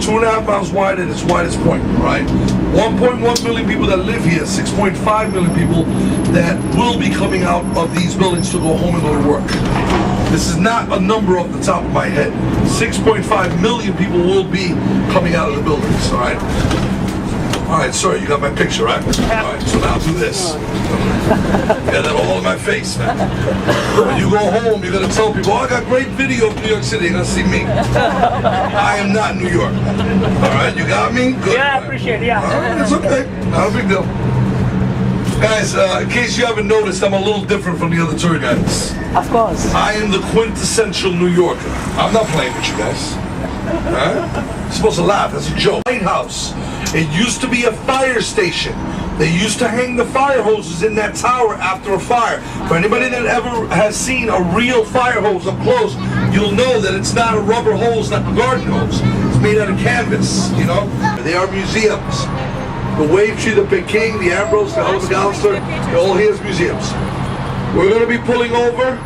2.5 miles wide at its widest point, right? 1.1 million people that live here, 6.5 million people that will be coming out of these buildings to go home and go to work. This is not a number off the top of my head. 6.5 million people will be coming out of the buildings, all right? All right, sir, you got my picture, right? All right, so now do this. Yeah, that all over my face, man. When you go home, you're gonna tell people, oh, I got great video of New York City. You're gonna see me. I am not New York. All right, you got me? Good. Yeah, I appreciate it, yeah. All right, it's okay. Not a big deal. Guys, in case you haven't noticed, I'm a little different from the other tour guides. Of course. I am the quintessential New Yorker. I'm not playing with you guys. Right? You're supposed to laugh, that's a joke. White House. It used to be a fire station. They used to hang the fire hoses in that tower after a fire. For anybody that ever has seen a real fire hose up close, you'll know that it's not a rubber hose like a garden hose. It's made out of canvas, you know? They are museums. The Wave Tree, the Peking, the Ambrose, the Helen McAllister, they're all here as museums. We're going to be pulling over.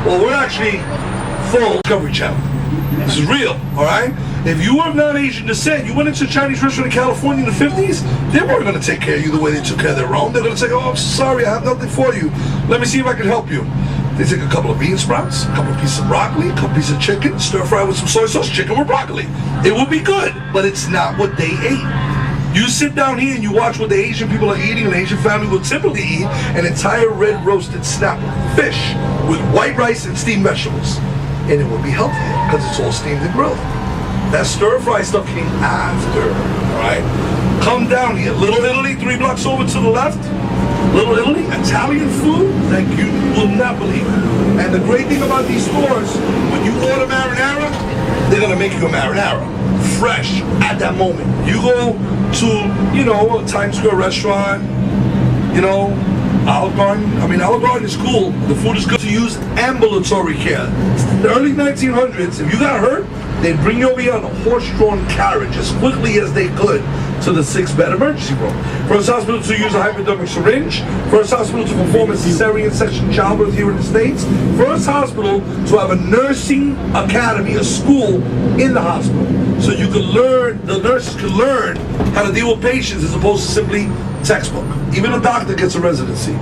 Well, we're actually full Discovery Channel. This is real, all right? If you were of non-Asian descent, you went into a Chinese restaurant in California in the 50s, they weren't going to take care of you the way they took care of their own. They're going to say, oh, I'm sorry, I have nothing for you. Let me see if I can help you. They take a couple of bean sprouts, a couple of pieces of broccoli, a couple pieces of chicken, stir fry with some soy sauce, chicken with broccoli. It will be good, but it's not what they ate. You sit down here and you watch what the Asian people are eating, an Asian family will typically eat an entire red roasted snapper, fish with white rice and steamed vegetables. And it will be healthier because it's all steamed and grilled. That stir-fry stuff came after, all right? Come down here. Little Italy, 3 blocks over to the left. Little Italy, Italian food that you will not believe. And the great thing about these stores, when you order marinara, they're gonna make you a marinara. Fresh, at that moment. You go to, you know, a Times Square restaurant, you know, Olive Garden. I mean, Olive Garden is cool. The food is good. To use ambulatory care. The early 1900s, if you got hurt, they'd bring you over here on a horse-drawn carriage as quickly as they could to the 6-bed emergency room. First hospital to use a hypodermic syringe. First hospital to perform a cesarean section childbirth here in the States. First hospital to have a nursing academy, a school in the hospital. So you could learn, the nurses could learn how to deal with patients as opposed to simply textbook. Even a doctor gets a residency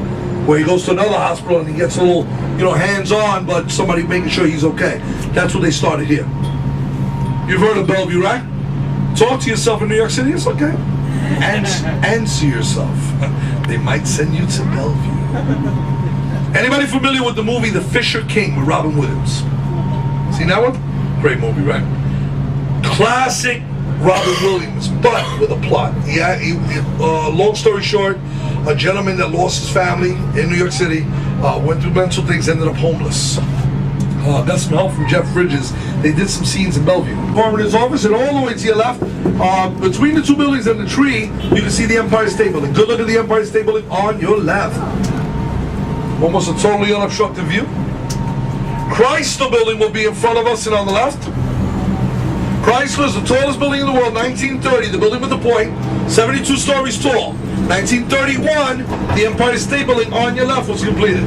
where he goes to another hospital and he gets a little, you know, hands-on, but somebody making sure he's okay. That's what they started here. You've heard of Bellevue, right? Talk to yourself in New York City, it's okay. Answer yourself. They might send you to Bellevue. Anybody familiar with the movie The Fisher King with Robin Williams? Seen that one? Great movie, right? Classic Robin Williams, but with a plot. Yeah, long story short, a gentleman that lost his family in New York City, went through mental things, ended up homeless. Got some help from Jeff Bridges. They did some scenes in Bellevue. Coroner's office, and all the way to your left, between the 2 buildings and the tree, you can see the Empire State Building. Good look at the Empire State Building on your left. Almost a totally unobstructed view. Chrysler Building will be in front of us and on the left. Chrysler is the tallest building in the world, 1930, the building with the point, 72 stories tall. 1931, the Empire State Building on your left was completed.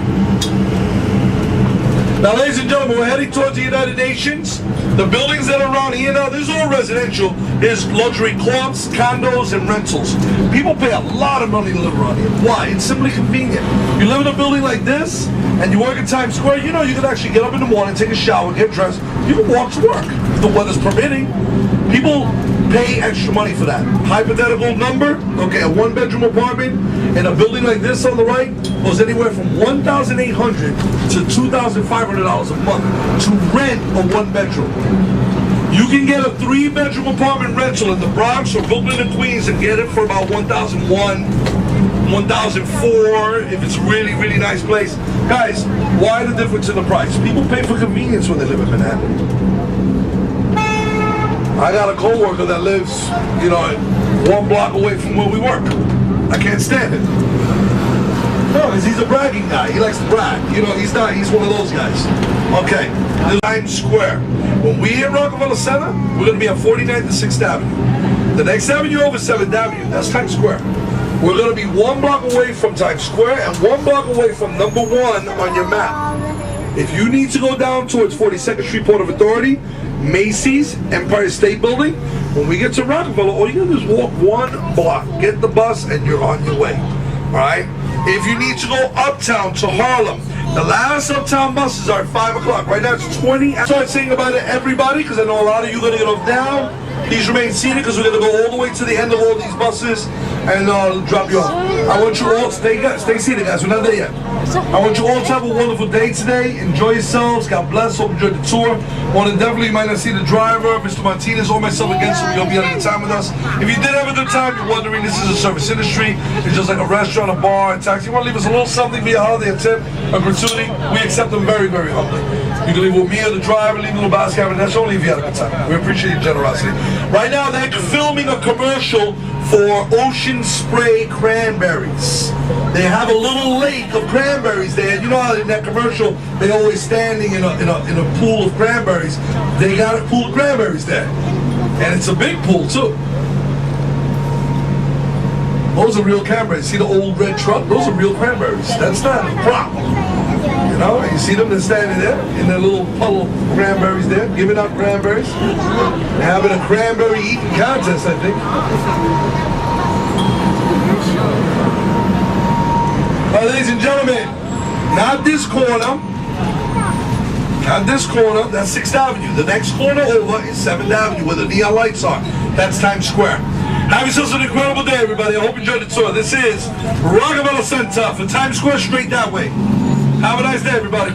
Now, ladies and gentlemen, we're heading towards the United Nations. The buildings that are around here now, this is all residential. There's luxury clubs, condos, and rentals. People pay a lot of money to live around here. Why? It's simply convenient. You live in a building like this, and you work in Times Square, you know you can actually get up in the morning, take a shower, get dressed. You can walk to work, if the weather's permitting. People pay extra money for that. Hypothetical number, okay, a 1-bedroom apartment in a building like this on the right goes anywhere from $1,800 to $2,500 a month to rent a 1-bedroom. You can get a 3-bedroom apartment rental in the Bronx or Brooklyn and Queens and get it for about $1,001, $1,004 if it's a really, really nice place. Guys, why the difference in the price? People pay for convenience when they live in Manhattan. I got a coworker that lives, you know, 1 block away from where we work. I can't stand it. No, because he's a bragging guy. He likes to brag. You know, he's one of those guys. Okay, Times Square. When we hit Rockefeller Center, we're going to be on 49th and 6th Avenue. The next avenue over 7th Avenue, that's Times Square. We're going to be 1 block away from Times Square and 1 block away from #1 on your map. If you need to go down towards 42nd Street, Port of Authority, Macy's, Empire State Building. When we get to Rockefeller, all you gotta do is walk 1 block, get the bus, and you're on your way. All right? If you need to go uptown to Harlem, the last uptown buses are at 5 o'clock. Right now it's 20. I start saying about it, everybody, because I know a lot of you are going to get off now. Please remain seated because we're going to go all the way to the end of all these buses and drop you off. I want you all to stay seated, guys. We're not there yet. I want you all to have a wonderful day today. Enjoy yourselves. God bless. Hope you enjoyed the tour. Want to definitely, you might not see the driver, Mr. Martinez, or myself again, so you'll be having a good time with us. If you did have a good time, you're wondering, this is a service industry. It's just like a restaurant, a bar, a taxi. You want to leave us a little something for your holiday, a tip, a gratuity? We accept them very, very humbly. You can leave with me or the driver, leave a little basket, and that's only if you had a good time. We appreciate your generosity. Right now, they're filming a commercial for Ocean Spray Cranberries. They have a little lake of cranberries there. You know how in that commercial they always standing in a pool of cranberries. They got a pool of cranberries there, and it's a big pool too. Those are real cranberries. See the old red truck? Those are real cranberries. That's not a problem. You know, you see them, they're standing there in their little puddle of cranberries there, giving out cranberries. Having a cranberry eating contest, I think. Well, ladies and gentlemen, not this corner. Not this corner, that's 6th Avenue. The next corner over is 7th Avenue where the neon lights are. That's Times Square. Have yourselves an incredible day, everybody. I hope you enjoyed the tour. This is Rockefeller Center for Times Square, straight that way. Have a nice day, everybody.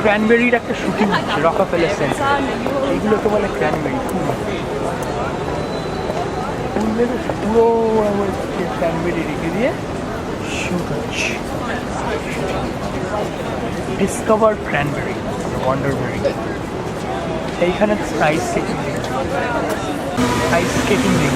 ক্র্যানবেরির একটা shooting হচ্ছে Rockefeller centre. এইগুলোকে বলে cranberry ফুল। ফুলের পুরো cranberry রেখে দিয়ে shoot হচ্ছে। Discover cranberry, wonderberry. এইখানে ice skating rink, ice skating rink.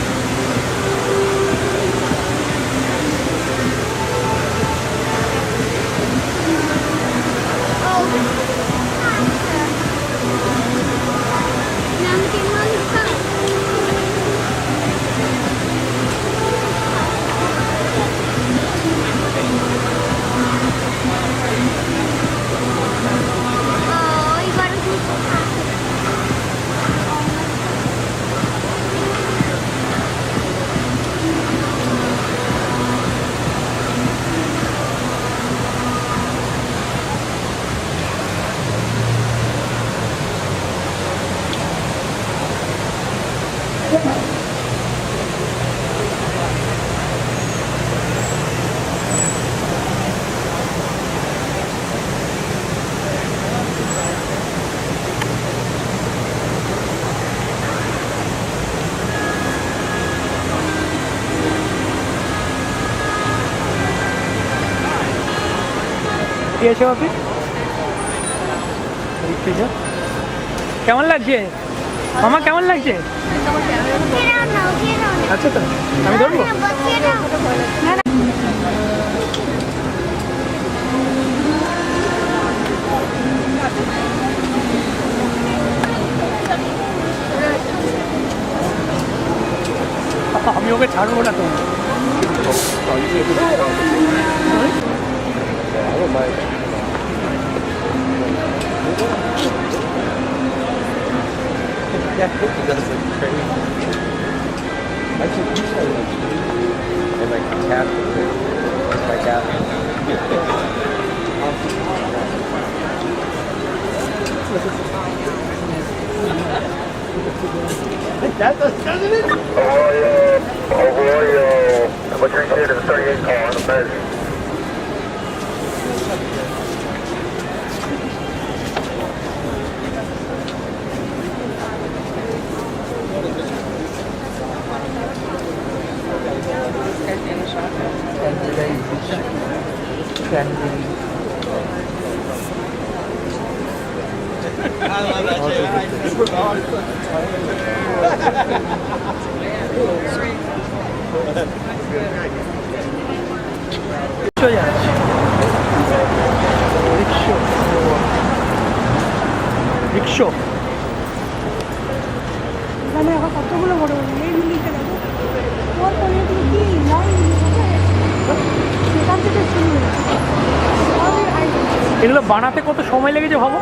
কি আছে বাপি? কেমন লাগছে মামা, কেমন লাগছে? আচ্ছা, তো আমি ধরবো। আমি ওকে ছাড়বো না তো। That cookie does look crazy. I should do something. And like tap with it. Like that. That doesn't it? Arroyo. I'm a drink here to the 38 car on the bed. রিক্সো মানে এখন কতগুলো বড় বড় এই বিল্ডিংটা দেখো, ওর পরে তুমি কি লাইন সেখান থেকে শুরু হয়েছে। এগুলো বানাতে কত সময় লেগেছে ভাবো।